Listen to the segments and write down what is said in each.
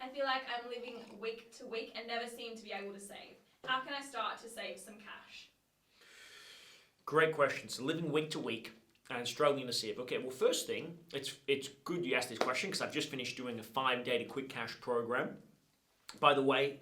I feel like I'm living week to week and never seem to be able to save. How can I start to save some cash? Great question. So living week to week and struggling to save. Okay, well, first thing, it's good you asked this question because I've just finished doing a 5-day to quick cash program. By the way,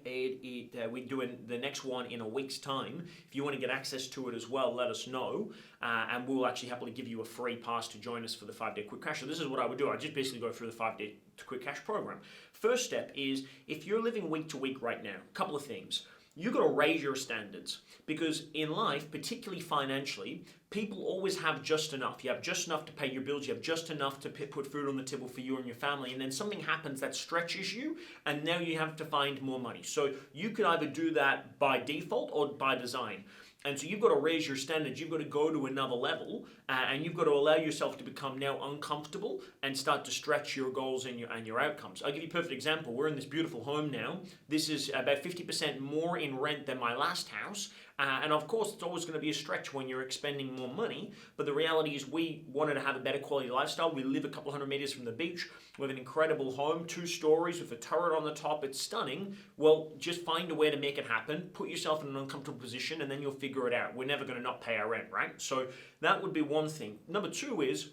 we're doing the next one in a week's time. If you want to get access to it as well, let us know, and we'll actually happily give you a free pass to join us for the 5-day quick cash. So this is what I would do. I just basically go through the 5-day quick cash program. First step is, if you're living week to week right now, a couple of things. You've got to raise your standards, because in life, particularly financially, people always have just enough. You have just enough to pay your bills, you have just enough to put food on the table for you and your family, and then something happens that stretches you, and now you have to find more money. So you could either do that by default or by design. And so you've got to raise your standards, you've got to go to another level, and you've got to allow yourself to become now uncomfortable and start to stretch your goals and your outcomes. I'll give you a perfect example. We're in this beautiful home now. This is about 50% more in rent than my last house. And of course, it's always going to be a stretch when you're expending more money. But the reality is we wanted to have a better quality lifestyle. We live a couple hundred meters from the beach. We have an incredible home, 2 stories with a turret on the top. It's stunning. Well, just find a way to make it happen. Put yourself in an uncomfortable position and then you'll figure it out. We're never going to not pay our rent, right? So that would be one thing. Number 2 is,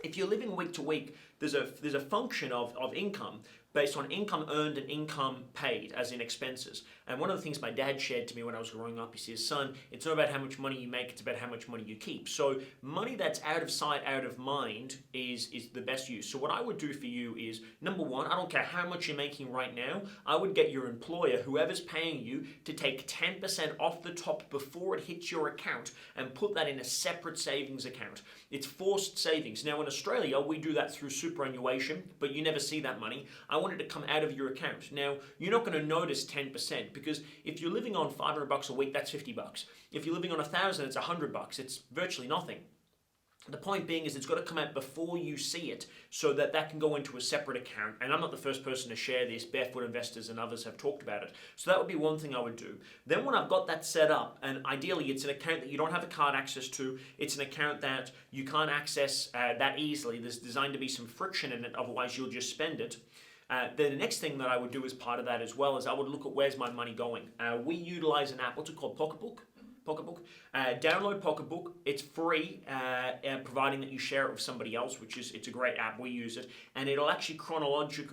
if you're living week to week, there's a function of income based on income earned and income paid, as in expenses. And one of the things my dad shared to me when I was growing up, he says, son, it's not about how much money you make, it's about how much money you keep. So money that's out of sight, out of mind is the best use. So what I would do for you is, number 1, I don't care how much you're making right now, I would get your employer, whoever's paying you, to take 10% off the top before it hits your account and put that in a separate savings account. It's forced savings. Now in Australia, we do that through superannuation, but you never see that money. I want it to come out of your account. Now, you're not going to notice 10%, because if you're living on $500 a week, that's $50. If you're living on $1,000, it's $100. It's virtually nothing. The point being is it's got to come out before you see it, so that can go into a separate account. And I'm not the first person to share this. Barefoot investors and others have talked about it. So that would be one thing I would do. Then when I've got that set up, and ideally it's an account that you don't have a card access to, it's an account that you can't access that easily. There's designed to be some friction in it, otherwise you'll just spend it. Then the next thing that I would do as part of that as well is I would look at where's my money going. We utilize an app, what's it called, Pocketbook? Download Pocketbook. It's free, providing that you share it with somebody else, it's a great app. We use it, and it'll actually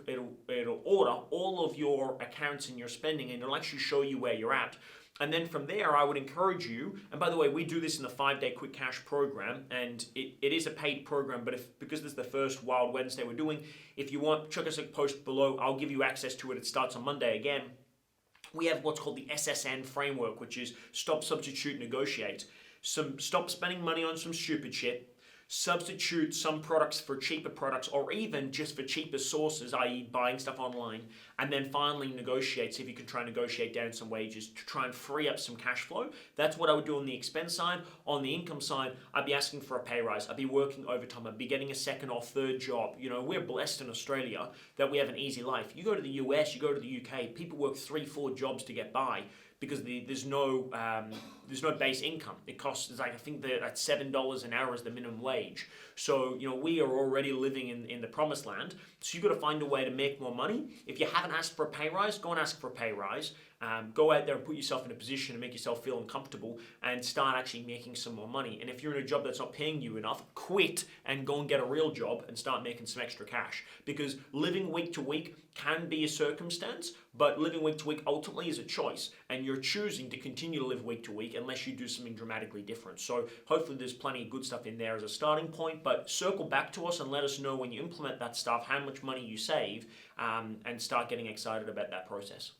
it'll order all of your accounts and your spending, and it'll actually show you where you're at. And then from there, I would encourage you, and by the way, we do this in the 5-day quick cash program, and it is a paid program, but because this is the first Wild Wednesday we're doing, if you want, check us a post below, I'll give you access to it. It starts on Monday again. We have what's called the SSN framework, which is stop, substitute, negotiate. Stop spending money on some stupid shit. Substitute some products for cheaper products, or even just for cheaper sources, i.e. buying stuff online, and then finally negotiate, see if you can try and negotiate down some wages to try and free up some cash flow. That's what I would do on the expense side. On the income side, I'd be asking for a pay rise. I'd be working overtime. I'd be getting a second or third job. You know, we're blessed in Australia that we have an easy life. You go to the US, you go to the UK, people work 3-4 jobs to get by, because there's no base income. It costs, I think that's $7 an hour is the minimum wage. So, you know, we are already living in the promised land. So you've got to find a way to make more money. If you haven't asked for a pay rise, go and ask for a pay rise. Go out there and put yourself in a position to make yourself feel uncomfortable and start actually making some more money. And if you're in a job that's not paying you enough, quit and go and get a real job and start making some extra cash. Because living week to week can be a circumstance, but living week to week ultimately is a choice. And you're choosing to continue to live week to week unless you do something dramatically different. So hopefully there's plenty of good stuff in there as a starting point, but circle back to us and let us know when you implement that stuff, how much money you save, and start getting excited about that process.